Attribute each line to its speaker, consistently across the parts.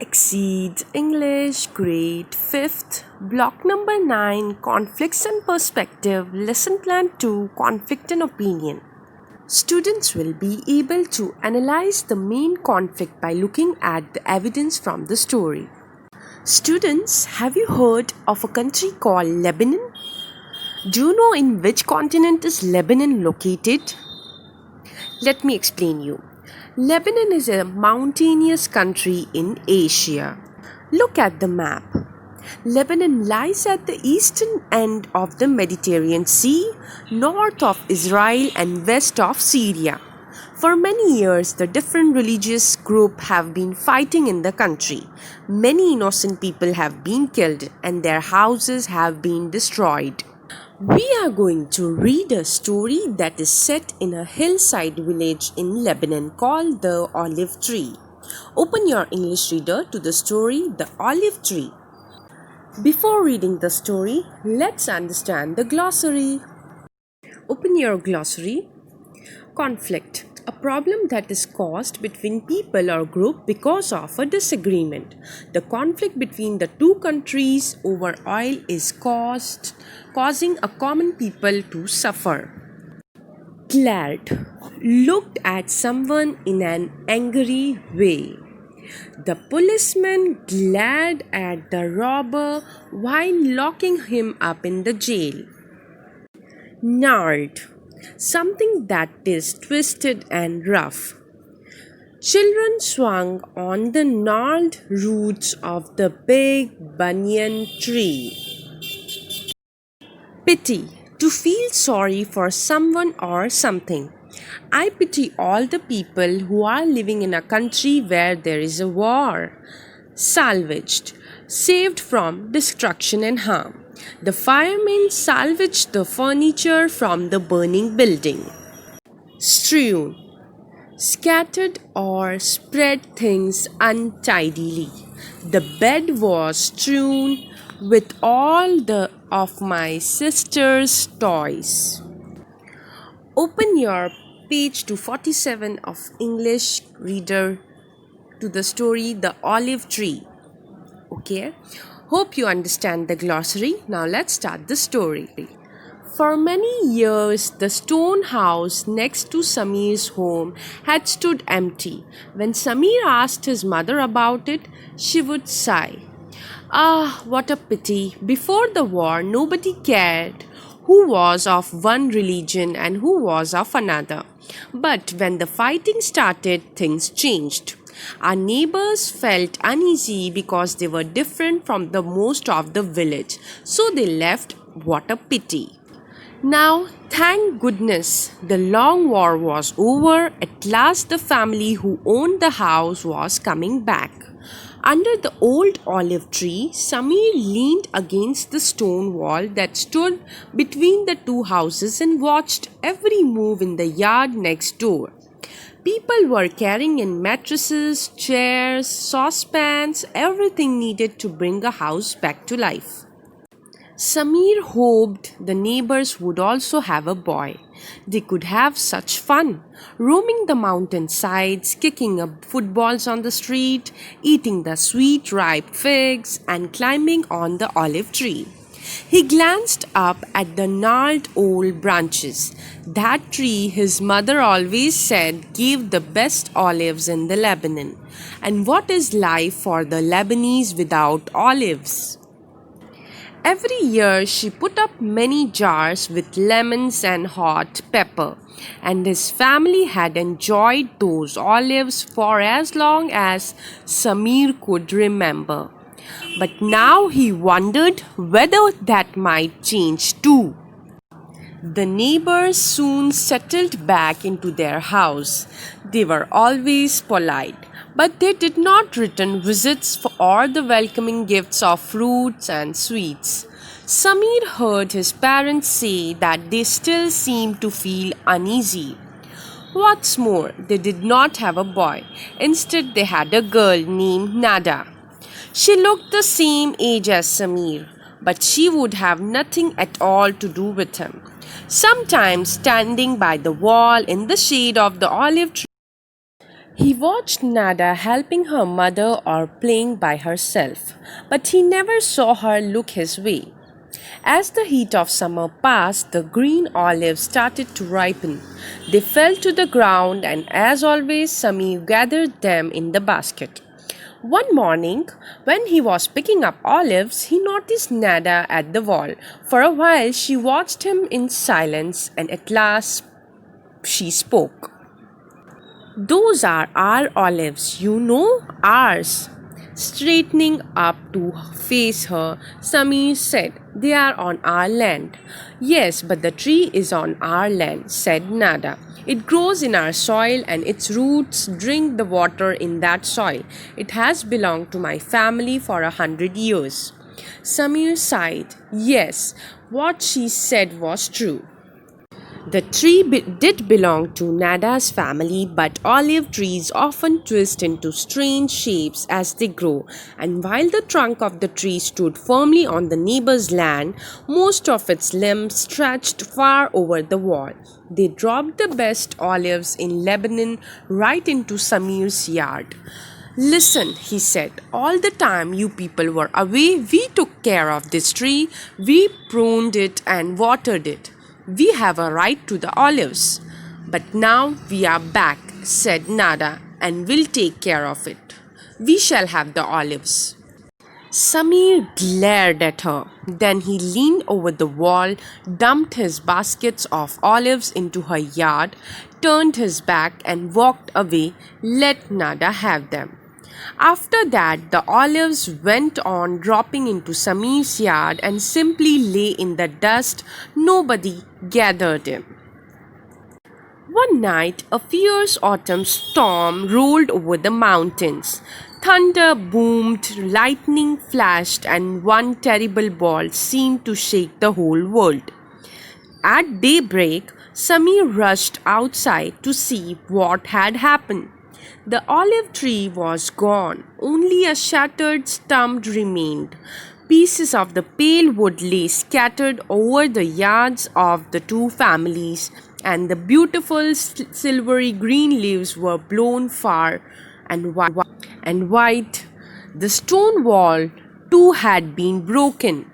Speaker 1: XSEED English Grade 5th Block number 9 Conflicts and Perspective Lesson Plan 2 Conflict and Opinion. Students will be able to analyze the main conflict by looking at the evidence from the story. Students, have you heard of a country called Lebanon? Do you know in which continent is Lebanon located? Let me explain you. Lebanon is a mountainous country in Asia. Look at the map. Lebanon lies at the eastern end of the Mediterranean Sea, north of Israel and west of Syria. For many years, the different religious groups have been fighting in the country. Many innocent people have been killed and their houses have been destroyed. We are going to read a story that is set in a hillside village in Lebanon called the Olive Tree. Open your English reader to the story The Olive Tree. Before reading the story, let's understand the glossary. Open your glossary. Conflict. A problem that is caused between people or group because of a disagreement. The conflict between the two countries over oil is causing a common people to suffer. Glared. Looked at someone in an angry way. The policeman glared at the robber while locking him up in the jail. Gnarled. Something that is twisted and rough. Children swung on the gnarled roots of the big banyan tree. Pity. To feel sorry for someone or something. I pity all the people who are living in a country where there is a war. Salvaged. Saved from destruction and harm. The firemen salvaged the furniture from the burning building. Strewn. Scattered or spread things untidily. The bed was strewn with all of my sister's toys. Open your page 247 of English reader to the story The Olive Tree. Okay? Hope you understand the glossary. Now let's start the story. For many years, the stone house next to Samir's home had stood empty. When Samir asked his mother about it, she would sigh. Ah, what a pity. Before the war, nobody cared who was of one religion and who was of another. But when the fighting started, things changed. Our neighbors felt uneasy because they were different from the most of the village, so they left. What a pity. Now, thank goodness, the long war was over. At last, the family who owned the house was coming back. Under the old olive tree, Samir leaned against the stone wall that stood between the two houses and watched every move in the yard next door. People were carrying in mattresses, chairs, saucepans, everything needed to bring a house back to life. Samir hoped the neighbors would also have a boy. They could have such fun, roaming the mountainsides, kicking up footballs on the street, eating the sweet ripe figs, and climbing on the olive tree. He glanced up at the gnarled old branches. That tree, his mother always said, gave the best olives in the Lebanon. And what is life for the Lebanese without olives? Every year she put up many jars with lemons and hot pepper, and his family had enjoyed those olives for as long as Samir could remember. But now he wondered whether that might change too. The neighbors soon settled back into their house. They were always polite, but they did not return visits or the welcoming gifts of fruits and sweets. Samir heard his parents say that they still seemed to feel uneasy. What's more, they did not have a boy. Instead, they had a girl named Nada. She looked the same age as Samir, but she would have nothing at all to do with him. Sometimes, standing by the wall in the shade of the olive tree, He watched Nada helping her mother or playing by herself, but he never saw her look his way. As the heat of summer passed, the green olives started to ripen. They fell to the ground, and as always, Samir gathered them in the basket. One morning, when he was picking up olives, he noticed Nada at the wall. For a while, she watched him in silence, and at last she spoke. Those are our olives, you know, ours. Straightening up to face her, Samir said, They are on our land. Yes, but the tree is on our land, said Nada. It grows in our soil and its roots drink the water in that soil. It has belonged to my family for 100 years. Samir sighed. Yes, what she said was true. The tree did belong to Nada's family, but olive trees often twist into strange shapes as they grow, and while the trunk of the tree stood firmly on the neighbor's land, most of its limbs stretched far over the wall. They dropped the best olives in Lebanon right into Samir's yard. Listen, he said, all the time you people were away, we took care of this tree, we pruned it and watered it. We have a right to the olives. But now we are back, said Nada, and will take care of it. We shall have the olives. Samir glared at her. Then he leaned over the wall, dumped his baskets of olives into her yard, turned his back and walked away, let Nada have them. After that, the olives went on dropping into Samir's yard and simply lay in the dust. Nobody gathered them. One night, a fierce autumn storm rolled over the mountains. Thunder boomed, lightning flashed, and one terrible ball seemed to shake the whole world. At daybreak, Samir rushed outside to see what had happened. The olive tree was gone. Only a shattered stump remained. Pieces of the pale wood lay scattered over the yards of the two families, and the beautiful silvery green leaves were blown far and wide. The stone wall too had been broken.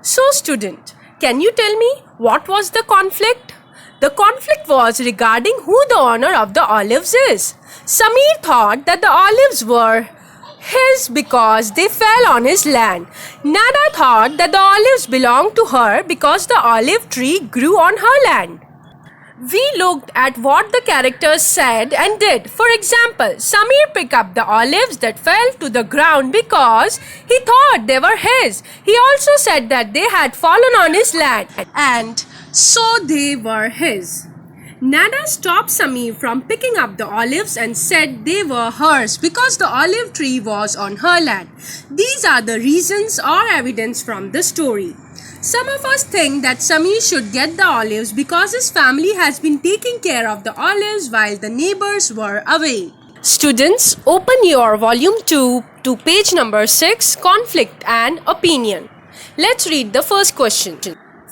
Speaker 1: So, student, can you tell me what was the conflict? The conflict was regarding who the owner of the olives is. Samir thought that the olives were his because they fell on his land. Nada thought that the olives belonged to her because the olive tree grew on her land. We looked at what the characters said and did. For example, Samir picked up the olives that fell to the ground because he thought they were his. He also said that they had fallen on his land and so they were his. Nada stopped Samir from picking up the olives and said they were hers because the olive tree was on her land. These are the reasons or evidence from the story. Some of us think that Samir should get the olives because his family has been taking care of the olives while the neighbors were away. Students, open your volume 2 to page number 6, Conflict and Opinion. Let's read the first question.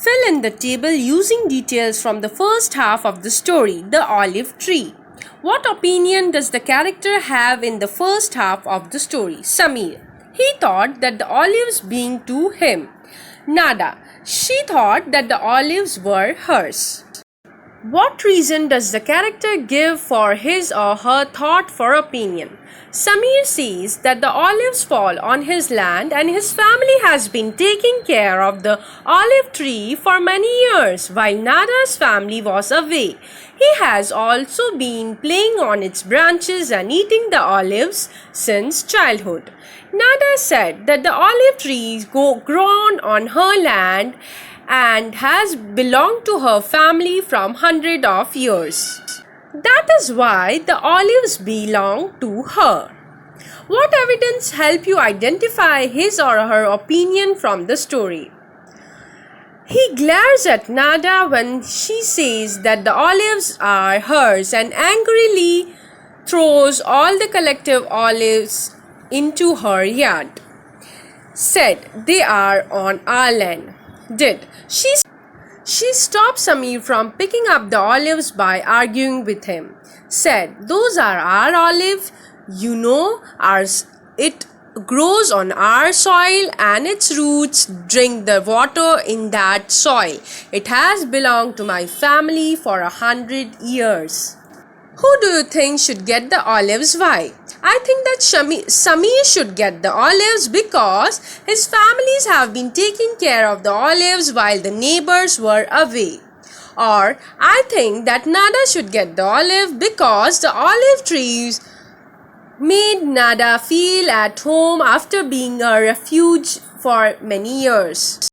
Speaker 1: Fill in the table using details from the first half of the story, the olive tree. What opinion does the character have in the first half of the story? Samir. He thought that the olives belonged to him. Nada. She thought that the olives were hers. What reason does the character give for his or her thought for opinion? Samir says that the olives fall on his land and his family has been taking care of the olive tree for many years while Nada's family was away. He has also been playing on its branches and eating the olives since childhood. Nada said that the olive trees grown on her land and has belonged to her family from hundreds of years. That is why the olives belong to her. What evidence help you identify his or her opinion from the story? He glares at Nada when she says that the olives are hers and angrily throws all the collective olives into her yard. Said they are on our land. Did she stopped Samir from picking up the olives by arguing with him. said, "Those are our olive. You know, ours. It grows on our soil and its roots drink the water in that soil. It has belonged to my family for 100 years. Who do you think should get the olives? Why? I think that Samir should get the olives because his families have been taking care of the olives while the neighbors were away. Or I think that Nada should get the olive because the olive trees made Nada feel at home after being a refuge for many years.